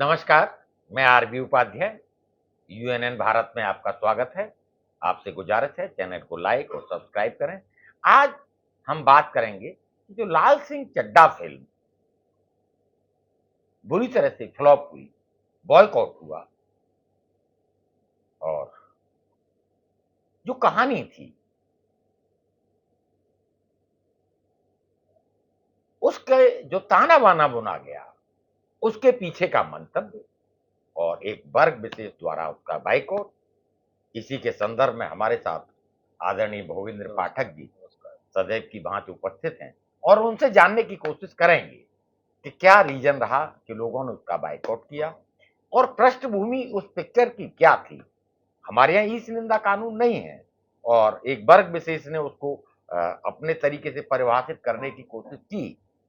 नमस्कार, मैं RB Upadhyay, UNN Bharat में आपका स्वागत है। आपसे गुजारिश है चैनल को लाइक और सब्सक्राइब करें। आज हम बात करेंगे कि जो लाल सिंह चड्ढा फिल्म बुरी तरह से फ्लॉप हुई, बॉयकॉट हुआ और जो कहानी थी उसके जो ताना बाना बुना गया, उसके पीछे का मंतव्य और एक वर्ग विशेष द्वारा उसका बाइकआउट, इसी के संदर्भ में हमारे साथ आदरणीय भोगेंद्र पाठक जी सदैव की भांति उपस्थित हैं और उनसे जानने की कोशिश करेंगे कि क्या रीजन रहा कि लोगों ने उसका बाइकआउट किया और पृष्ठभूमि उस पिक्चर की क्या थी। हमारे यहाँ ईश निंदा कानून नहीं है और एक वर्ग विशेष ने उसको अपने तरीके से परिभाषित करने की कोशिश की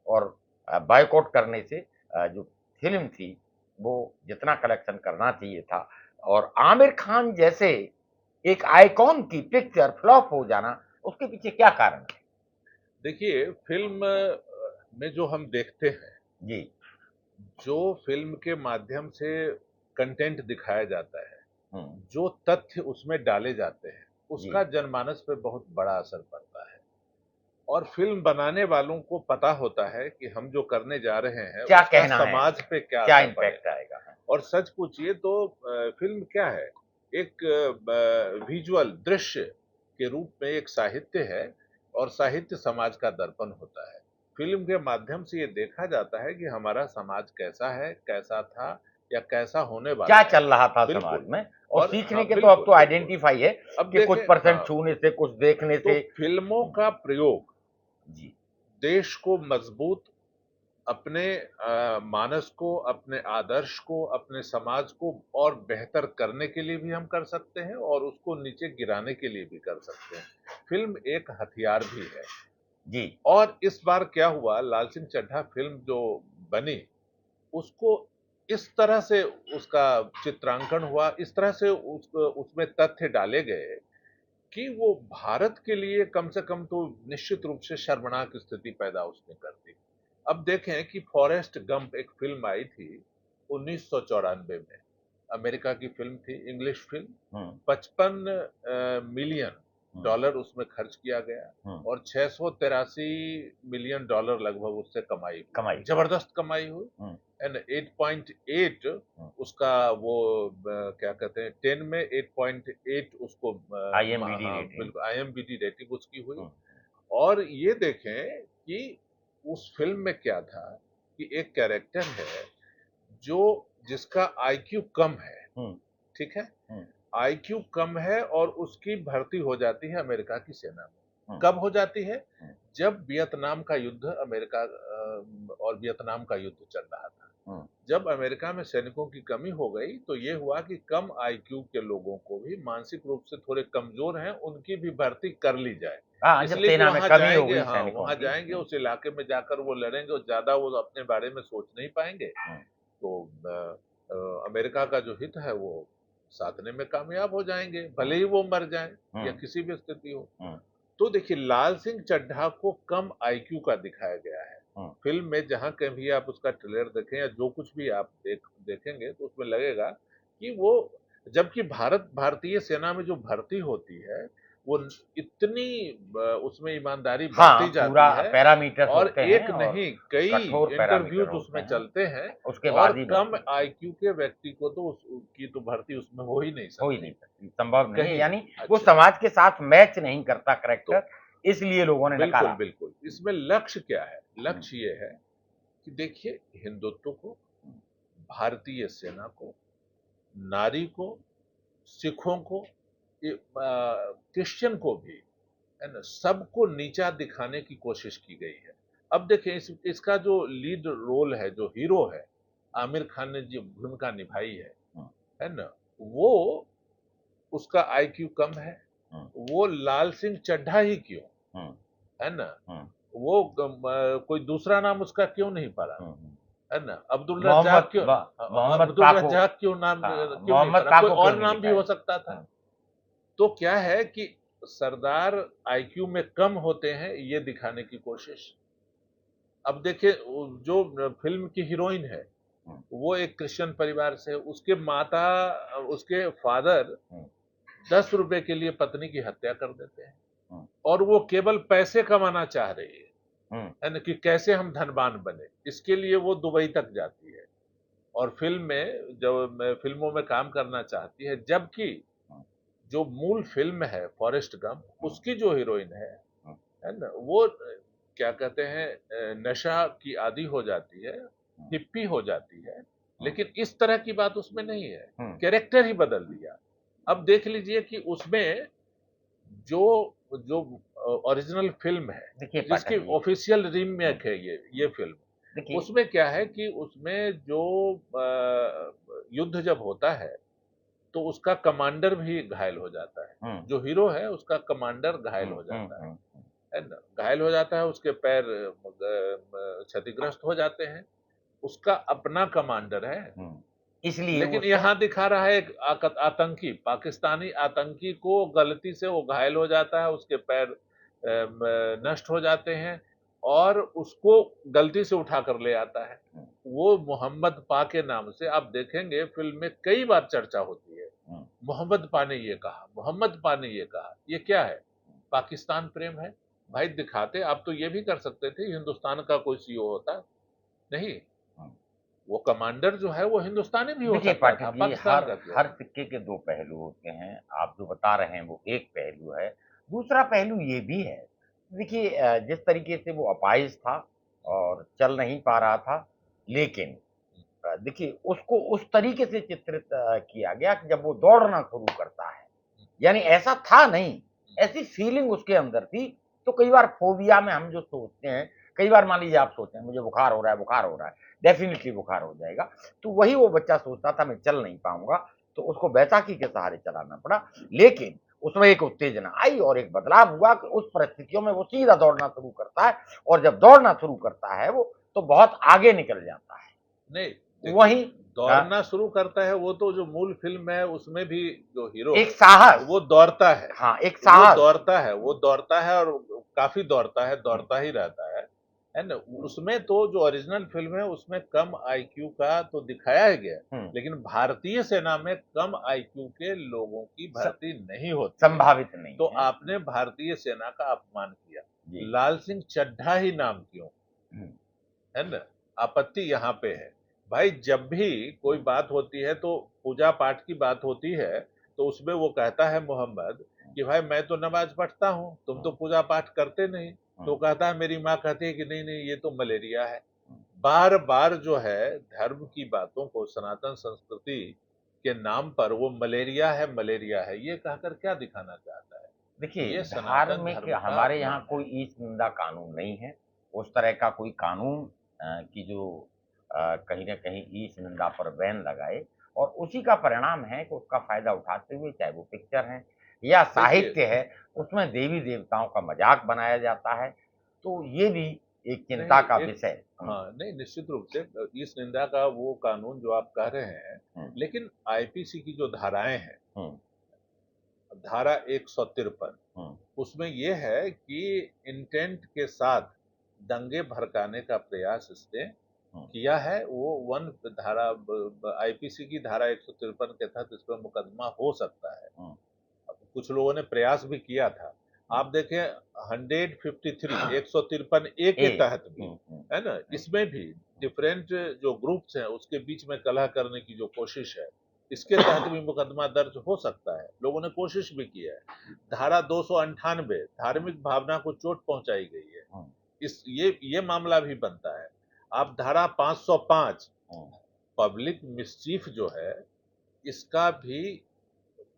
और बाइकआउट करने से जो फिल्म थी वो जितना कलेक्शन करना चाहिए था और आमिर खान जैसे एक आइकॉन की पिक्चर फ्लॉप हो जाना, उसके पीछे क्या कारण है? देखिए, फिल्म में जो हम देखते हैं, जी, जो फिल्म के माध्यम से कंटेंट दिखाया जाता है, हम्म, जो तथ्य उसमें डाले जाते हैं, जी, उसका जनमानस पे बहुत बड़ा असर पड़ता है। और फिल्म बनाने वालों को पता होता है कि हम जो करने जा रहे हैं क्या उसका कहना है, समाज पे क्या क्या असर इम्पैक्ट पड़ेगा। आएगा? और सच पूछिए तो फिल्म क्या है, एक विजुअल दृश्य के रूप में एक साहित्य है और साहित्य समाज का दर्पण होता है। फिल्म के माध्यम से ये देखा जाता है कि हमारा समाज कैसा है, कैसा था या कैसा होने क्या वाला है। चल रहा था समाज बिल्कुल। में और और सीखने हाँ, के तो अब बिल्कुल तो बिल्कुल। आइडेंटिफाई है अब कि कुछ देखें, परसेंट हाँ, छूने से, कुछ देखने तो से। फिल्मों का प्रयोग जी, देश को मजबूत, अपने मानस को, अपने आदर्श को, अपने समाज को और बेहतर करने के लिए भी हम कर सकते हैं और उसको नीचे गिराने के लिए भी कर सकते हैं। फिल्म एक हथियार भी है। जी, और इस बार क्या हुआ, लाल सिंह चड्ढा फिल्म जो बनी, उसको इस तरह से उसका चित्रांकन हुआ, इस तरह से उसमें तथ्य डाले गए कि वो भारत के लिए कम से कम तो निश्चित रूप से शर्मनाक स्थिति पैदा उसने कर दी। अब देखें कि फॉरेस्ट गंप एक फिल्म आई थी 1994 में, अमेरिका की फिल्म थी, इंग्लिश फिल्म। हम्म, 55 मिलियन हम्म, डॉलर उसमें खर्च किया गया हम्म, और 683 मिलियन डॉलर लगभग उससे कमाई हुई, कमाई। जबरदस्त कमाई हुई। हम्म, एंड 8.8 हम्म, उसका वो क्या कहते हैं, 10 में 8.8 उसको IMDb हाँ रेटिंग। बिल्कुल आईएमबीडी रेटिंग उसकी हुई। हम्म, और ये देखें कि उस फिल्म में क्या था कि एक कैरेक्टर है जो जिसका आईक्यू कम है, हम्म, ठीक है, हम्म, आईक्यू कम है और उसकी भर्ती हो जाती है अमेरिका की सेना में। हम्म, कब हो जाती है? हम्म, जब वियतनाम का युद्ध, अमेरिका और वियतनाम का युद्ध चल रहा था। हम्म। जब अमेरिका में सैनिकों की कमी हो गई तो ये हुआ कि कम आईक्यू के लोगों को भी, मानसिक रूप से थोड़े कमजोर हैं, उनकी भी भर्ती कर ली जाए। हाँ, जब इसलिए कि सेना में वहां कमी हो जाएंगे, गई हाँ सैनिकों वहां की। जाएंगे, उस इलाके में जाकर वो लड़ेंगे और ज्यादा वो अपने बारे में सोच नहीं पाएंगे। हम्म, तो अमेरिका का जो हित है वो साधने में कामयाब हो जाएंगे, भले हम्म, ही वो मर जाएं या हम्म, किसी भी स्थिति हो। हम्म, तो देखिए, लाल सिंह चड्ढा को कम आईक्यू का दिखाया गया है हम्म, फिल्म में। जहां कहीं भी आप उसका ट्रेलर देखें या जो कुछ भी आप देखेंगे तो उसमें लगेगा कि वो, जबकि भारतीय सेना में जो भर्ती होती है वो इतनी उसमें ईमानदारी हाँ, बरती पूरा जाती है पैरामीटर्स और होते हैं एक और नहीं कई कठोर पैरामीटर इंटरव्यूज होते उसमें हैं, चलते हैं। उसके और बाद ही कम भर्ती आईक्यू के व्यक्ति को तो उसकी तो भर्ती उसमें हो ही नहीं हो ही नहीं सकती सकती, संभव नहीं है। कहीं भी। यानी वो अच्छा, समाज के साथ मैच नहीं करता तो करेक्टर, इसलिए लोगों ने बिल्कुल नकारा। बिल्कुल, इसमें लक्ष्य क्या है? हम्म, लक्ष्य ये है कि देखिए, हिंदुत्व को, भारतीय सेना को, नारी को, सिखों को, क्रिश्चियन को भी, है ना, सबको नीचा दिखाने की कोशिश की गई है। अब देखें, इसका जो लीड रोल है, जो हीरो है, आमिर खान ने जो भूमिका निभाई हम्म, है ना, वो, उसका आईक्यू कम है। हम्म, वो लाल सिंह चड्ढा ही क्यों, हम्म, है ना, हम्म, वो कोई दूसरा नाम उसका क्यों नहीं पड़ा, हम्म। है ना, अब्दुल रज्जाक मोहम्मद क्यों, मोहम्मद अब्दुल काको। रज्जाक क्यों नाम हाँ, क्यों नहीं मोहम्मद पड़ा, कोई काको क्यों और नहीं नाम भी लिखा है? हो सकता था। तो क्या है कि सरदार आईक्यू में कम होते हैं ये दिखाने की कोशिश। अब देखिए, जो फिल्म की हीरोइन है वो एक क्रिश्चियन परिवार से, उसके माता, उसके फादर हम्म, 10 रुपए के लिए पत्नी की हत्या कर देते हैं, हम्म, और वो केवल पैसे कमाना चाह रही हम्म, है ना, कि कैसे हम धनवान बने, इसके लिए वो दुबई तक जाती है और फिल्म में जब फिल्मों में काम करना चाहती है, जबकि हम्म, जो मूल फिल्म है फॉरेस्ट गंप, हम्म, उसकी जो हीरोइन हम्म, है ना, वो क्या कहते हैं, नशा की आदी हो जाती है, हम्म, हिप्पी हो जाती है, हम्म, लेकिन इस तरह की बात उसमें नहीं है, हम्म। कैरेक्टर ही बदल दिया। अब देख लीजिए कि उसमें जो जो ओरिजिनल फिल्म है, देखिए जिसकी पाठक जी। ऑफिशियल हम्म, रीमेक है ये फिल्म, देखिए। उसमें क्या है कि उसमें जो युद्ध जब होता है तो उसका कमांडर भी घायल हो जाता है, हम्म, जो हीरो है उसका कमांडर घायल हम्म, हो जाता हम्म, है ना, घायल हो जाता है, उसके पैर क्षतिग्रस्त हो जाते हैं, उसका अपना कमांडर है, इसलिए लेकिन उसका। यहाँ दिखा रहा है एक आतंकी, पाकिस्तानी आतंकी को गलती से वो घायल हो जाता है, उसके पैर नष्ट हो जाते हैं, और उसको गलती से उठा कर ले आता है। हम्म, वो मोहम्मद पा के नाम से आप देखेंगे फिल्म में कई बार चर्चा होती है, हम्म, मोहम्मद पा ने ये कहा, मोहम्मद पा ने ये कहा, ये क्या है? पाकिस्तान प्रेम है? भाई दिखाते आप तो ये भी कर सकते थे, हिंदुस्तान का कोई सीईओ होता, नहीं, हम्म। वो कमांडर जो है वो हिंदुस्तानी भी हो देखिए सकता पाठक था, जी, पाकिस्तान हर का क्यों? हर सिक्के के दो पहलू होते हैं। आप जो बता रहे हैं वो एक पहलू है। दूसरा पहलू ये भी है। देखिए जिस तरीके से वो अपाहिज था और चल नहीं पा रहा था, लेकिन देखिए उसको उस तरीके से चित्रित किया गया कि जब वो दौड़ना शुरू करता है, यानी ऐसा था नहीं, ऐसी फीलिंग उसके अंदर थी। तो कई बार फोबिया में हम जो सोचते हैं, कई बार मान लीजिए आप सोचते हैं मुझे बुखार हो रहा है, बुखार हो रहा है, डेफिनिटली बुखार हो जाएगा। तो वही वो बच्चा सोचता था मैं चल नहीं पाऊंगा, तो उसको बैसाखी के सहारे चलाना पड़ा। लेकिन उसमें एक उत्तेजना आई और एक बदलाव हुआ कि उस परिस्थितियों में वो सीधा दौड़ना शुरू करता है, और जब दौड़ना शुरू करता है वो, तो बहुत आगे निकल जाता है। नहीं, देखिए, वहीं दौड़ना शुरू करता है, वो तो जो मूल फिल्म है उसमें भी जो हीरो एक है साहस। वो दौड़ता है, हाँ, एक वो साहस। दौड़ता है, वो दौड़ता है और काफी दौड़ता है, दौड़ता ही रहता है ना। उसमें तो जो ओरिजिनल फिल्म है उसमें कम आईक्यू का तो दिखाया है गया, हम्म, लेकिन भारतीय सेना में कम आईक्यू के लोगों की स- भर्ती नहीं होती है, संभावित नहीं तो है। आपने भारतीय सेना का अपमान किया। जी। लाल सिंह चड्ढा ही नाम क्यों, हम्म, है ना? आपत्ति यहाँ पे है। भाई जब भी कोई बात होती है तो पूजा पाठ की बात होती है, तो उसमें वो कहता है मोहम्मद कि भाई मैं तो नमाज पढ़ता हूँ, तुम तो पूजा पाठ करते नहीं। तो कहता है, मेरी माँ कहती है कि नहीं नहीं ये तो मलेरिया है। बार बार जो है धर्म की बातों को सनातन संस्कृति के नाम पर वो मलेरिया है ये कहकर क्या दिखाना चाहता है? देखिए ये सनातन धार्मिक धर्म का हमारे यहाँ अपमान है। कोई ईच निंदा कानून नहीं है। उस तरह का कोई कानून की जो कहीं ना कहीं ईच निंदा पर बैन लगाए, और उसी का परिणाम है कि उसका फायदा उठाते हुए चाहे वो पिक्चर है या देखिए, साहित्य है, उसमें देवी देवताओं का मजाक बनाया जाता है। तो ये भी एक चिंता नहीं, का एक, विषय। हाँ, नहीं, निश्चित रूप से इस निंदा का वो कानून जो आप कह रहे हैं, हम्म, लेकिन आईपीसी की जो धाराएं हैं, हम्म, धारा 153, हम्म, उसमें ये है कि इंटेंट के साथ दंगे भड़काने का प्रयास इसने हम्म, किया है, वो वन धारा आईपीसी की धारा 153 के तहत इस पर मुकदमा हो सकता है। हम्म, कुछ लोगों ने प्रयास भी किया था। हम्म, आप देखें 153 153 ए ए। के तहत भी, हम्म, हम्म, है ना, हम्म, इसमें भी डिफरेंट जो ग्रुप्स हैं उसके बीच में कलह करने की जो कोशिश है, इसके तहत भी मुकदमा दर्ज हो सकता है, लोगों ने कोशिश भी की है। धारा 298 धार्मिक भावना को चोट पहुंचाई गई है, हम्म, इस ये मामला भी बनता है। आप धारा 505 हम्म। पब्लिक मिसचीफ जो है, इसका भी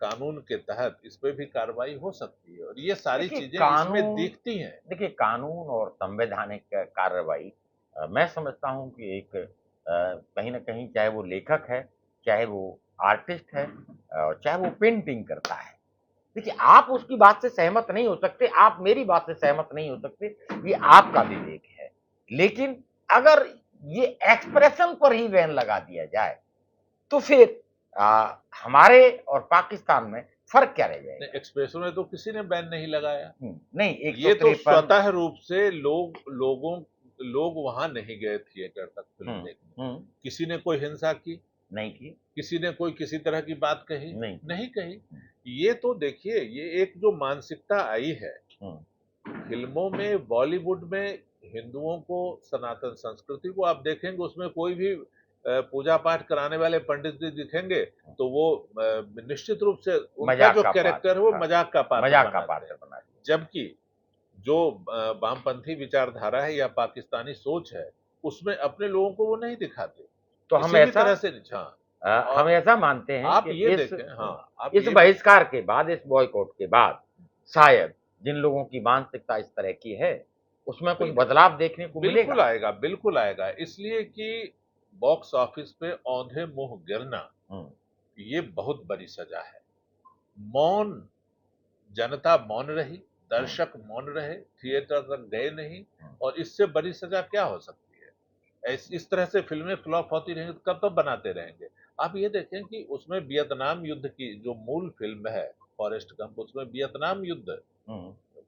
कानून के तहत इस पे भी कार्रवाई हो सकती है, और ये सारी देखिए चीजें इसमें कानून दिखती हैं। देखिए कानून और संवैधानिक कार्रवाई, मैं समझता हूँ कि एक कहीं ना कहीं चाहे वो लेखक है, चाहे वो आर्टिस्ट है, और चाहे वो पेंटिंग करता है। देखिए आप उसकी बात से सहमत नहीं हो सकते, आप मेरी बात से सहमत नहीं हो सकते, ये आपका विवेक है। लेकिन अगर ये एक्सप्रेशन पर ही बैन लगा दिया जाए, तो फिर हमारे और पाकिस्तान में फर्क क्या रह जाएगा? एक्सप्रेसों में तो किसी ने बैन नहीं लगाया, नहीं, एक सौ ये तो तिरपन स्वतः रूप से लोगों लोग वहां नहीं गए थिएटर तक फिल्म देखने। किसी ने कोई हिंसा की नहीं की, किसी ने कोई किसी तरह की बात कही नहीं की। नहीं कही। ये तो देखिए, ये एक जो मानसिकता आई है फिल्मों में, बॉलीवुड में, हिंदुओं को, सनातन संस्कृति को आप देखेंगे, उसमें कोई भी पूजा पाठ कराने वाले पंडित जी दिखेंगे तो वो निश्चित रूप से उनका मजाक जो का कैरेक्टर है वो मजाक का पात्र मजाक का बनाते हैं। पात्र बना दिया। जबकि जो वामपंथी विचारधारा है या पाकिस्तानी सोच है, उसमें अपने लोगों को वो नहीं दिखाते तो हम किसी भी ऐसा तरह से। हाँ, हम ऐसा मानते हैं आप कि ये इस देखें, हाँ, आप इस ये बहिष्कार के बाद, इस बॉयकॉट के बाद शायद जिन लोगों की मानसिकता इस तरह की है उसमें कुछ बिल्कुल बदलाव देखने को बिल्कुल मिलेगा। आएगा, बिल्कुल आएगा। इसलिए कि बॉक्स ऑफिस पे औंधे मुंह गिरना, ये बहुत बड़ी सजा है। मौन, जनता मौन रही, दर्शक मौन रहे, थिएटर तक गए नहीं, और इससे बड़ी सजा क्या हो सकती है? इस तरह से फिल्में फ्लॉप होती रहेंगी तो कब तक बनाते रहेंगे? आप ये देखें कि उसमें वियतनाम युद्ध की जो मूल फिल्म है फॉरेस्ट गंप, उसमें वियतनाम युद्ध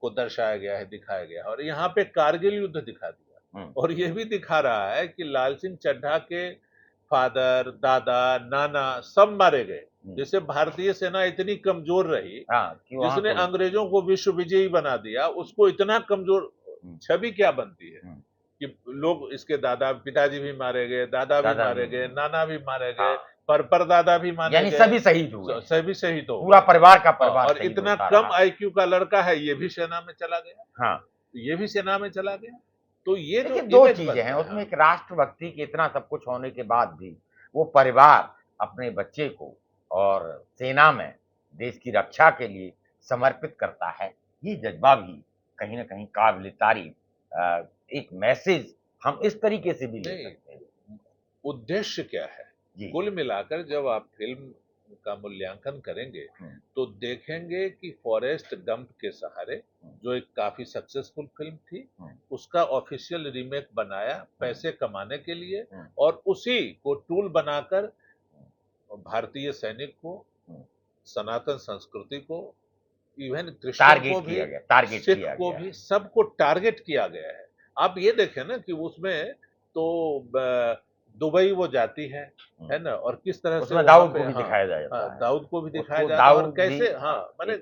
को दर्शाया गया है, दिखाया गया है, और यहाँ पे कारगिल युद्ध दिखा दिया। और ये भी दिखा रहा है कि लाल सिंह चड्ढा के फादर, दादा, नाना सब मारे गए। जैसे भारतीय सेना इतनी कमजोर रही, जिसने अंग्रेजों को विश्व विजयी बना दिया, उसको इतना कमजोर छवि क्या बनती है कि लोग, इसके दादा, पिताजी भी मारे गए, दादा भी मारे गए, नाना भी मारे गए, परदादा भी मारे यानी गए, सभी शहीद हुए, सभी शहीद हो, पूरा परिवार का परिवार, और इतना कम आईक्यू का लड़का है, ये भी सेना में चला गया। हाँ, ये भी सेना में चला गया। तो ये जो दो चीजें हैं उसमें, एक राष्ट्रभक्ति के इतना सब कुछ होने के बाद भी वो परिवार अपने बच्चे को और सेना में देश की रक्षा के लिए समर्पित करता है, ये जज्बा भी कहीं ना कहीं काबिल तारीफ एक मैसेज हम इस तरीके से भी ले सकते हैं। उद्देश्य क्या है? कुल मिलाकर जब आप फिल्म का मूल्यांकन करेंगे तो देखेंगे कि फॉरेस्ट गंप के सहारे, जो एक काफी सक्सेसफुल फिल्म थी, उसका ऑफिशियल रीमेक बनाया पैसे कमाने के लिए, और उसी को टूल बनाकर भारतीय सैनिक को, सनातन संस्कृति को, इवन क्रिश्चियन को भी, सिख को भी, सबको टारगेट किया गया है। आप ये देखें ना कि उसमें तो दुबई वो जाती है ना, और किस तरह से दाऊद को भी दिखाया जाता है, दाऊद को भी दिखाया जाता है, और कैसे, माने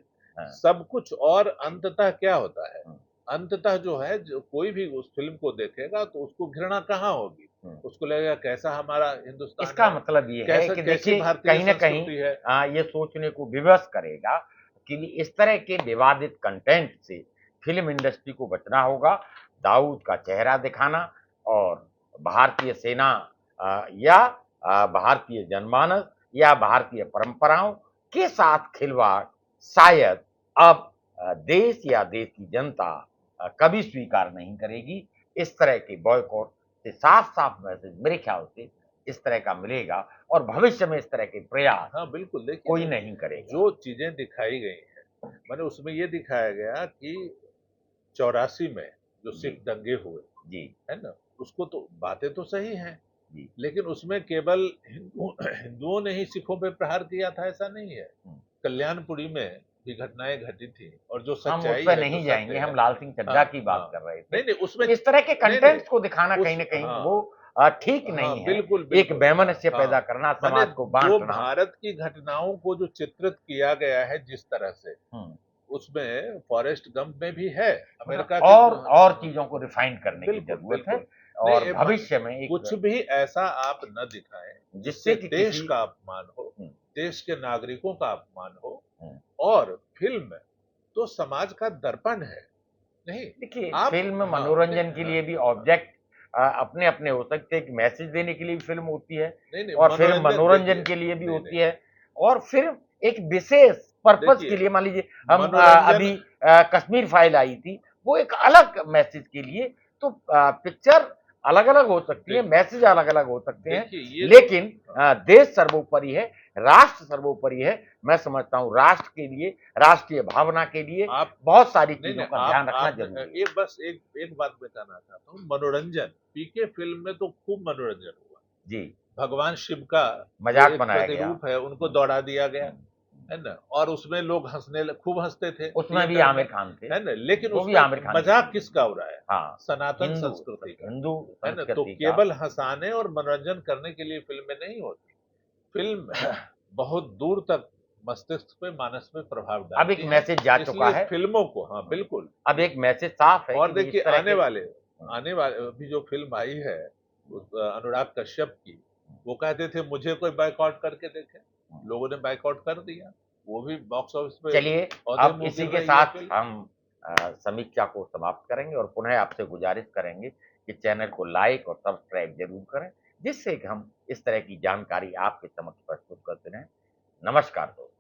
सब कुछ। और अंततः क्या होता है? अंततः जो है, जो कोई भी उस फिल्म को देखेगा तो उसको घृणा कहाँ होगी? उसको लगेगा कैसा हमारा हिंदुस्तान है। इसका मतलब ये है कि देखिए, कहीं ना कहीं ये सोचने को विवश करेगा कि इस तरह के विवादित कंटेंट से फिल्म इंडस्ट्री को बचना होगा। दाऊद का चेहरा दिखाना और भारतीय सेना या भारतीय जनमानस या भारतीय परंपराओं के साथ खिलवाड़ शायद अब देश या देश की जनता कभी स्वीकार नहीं करेगी। इस तरह के बॉयकॉट से साफ साफ मैसेज मेरे ख्याल से इस तरह का मिलेगा, और भविष्य में इस तरह के प्रयास बिल्कुल, देखिए, कोई नहीं करेगा। जो चीजें दिखाई गई हैं, मैंने उसमें ये दिखाया गया कि 84 में जो सिख दंगे हुए, है ना, उसको तो बातें तो सही हैं, लेकिन उसमें केवल हिंदुओं ने ही सिखों पे प्रहार किया था ऐसा नहीं है। कल्याणपुरी में भी घटनाएं घटी थी, और जो सच्चाई है, नहीं जाएंगे, हम लाल सिंह चड्ढा की बात कर रहे थे। नहीं, उसमें इस तरह के कंटेंट्स को दिखाना कहीं ना कहीं वो ठीक नहीं है। बिल्कुल, एक वैमनस्य पैदा करना, समाज को बांटना। जो भारत की घटनाओं को जो चित्रित किया गया है जिस तरह से, उसमें फॉरेस्ट गंप में भी है अमेरिका और चीजों को रिफाइन करने की जरूरत है, और भविष्य में कुछ भी ऐसा आप न दिखाएं जिससे देश का अपमान हो, देश के नागरिकों का अपमान हो। और फिल्म तो समाज का दर्पण है। नहीं, देखिए, फिल्म मनोरंजन के लिए भी ऑब्जेक्ट अपने अपने हो सकते हैं। एक मैसेज देने के लिए भी फिल्म होती है, और फिल्म मनोरंजन के लिए भी होती है, और फिल्म एक विशेष पर्पज के लिए, मान लीजिए हम अभी कश्मीर फाइल आई थी, वो एक अलग मैसेज के लिए। तो पिक्चर अलग अलग हो सकती है, मैसेज अलग अलग हो सकते हैं, लेकिन देश सर्वोपरि है, राष्ट्र सर्वोपरि है। मैं समझता हूं राष्ट्र के लिए, राष्ट्रीय भावना के लिए आप बहुत सारी चीजों का ध्यान रखना जरूरी है। बस एक बात मैं कहना चाहता हूँ, मनोरंजन, पीके फिल्म में तो खूब मनोरंजन हुआ जी। भगवान शिव का मजाक बनाया गया, रूप है, उनको दौड़ा दिया गया, है ना? और उसमें लोग खूब हंसते थे उसमें भी थिएटर आमिर में, खान थे, है ना? लेकिन वो भी उसमें आमिर खान की मजाक फिल्म। किसका हो रहा है? हाँ, सनातन हिंदू संस्कृति का, हिंदू है ना? तो संस्कृति का। केवल हंसाने और मनोरंजन करने के लिए फिल्में नहीं होती। फिल्म बहुत दूर तक मस्तिष्क पे, मानस पे प्रभाव अब एक डालती है। मैसेज जा चुका इसलिए है। फिल्मों को, हाँ बिल्कुल, अब एक मैसेज साफ है और कि देखिए इस तरह के। अभी जो फ़िल्म आई है, अनुराग कश्यप की, वो कहते थे मुझे कोई बॉयकॉट करके देखे, लोगों ने बॉयकॉट कर दिया। वो भी बॉक्स ऑफिस पे चलिए, औंधे अब मुँह इसी गिर के रही है साथ फ़िल्म। हम समीक्षा को समाप्त करेंगे और पुनः आपसे गुजारिश करेंगे कि चैनल को लाइक और सब्सक्राइब ज़रूर करें, जिससे कि हम इस तरह की जानकारी आपके समक्ष प्रस्तुत करते रहें। नमस्कार दोस्तों।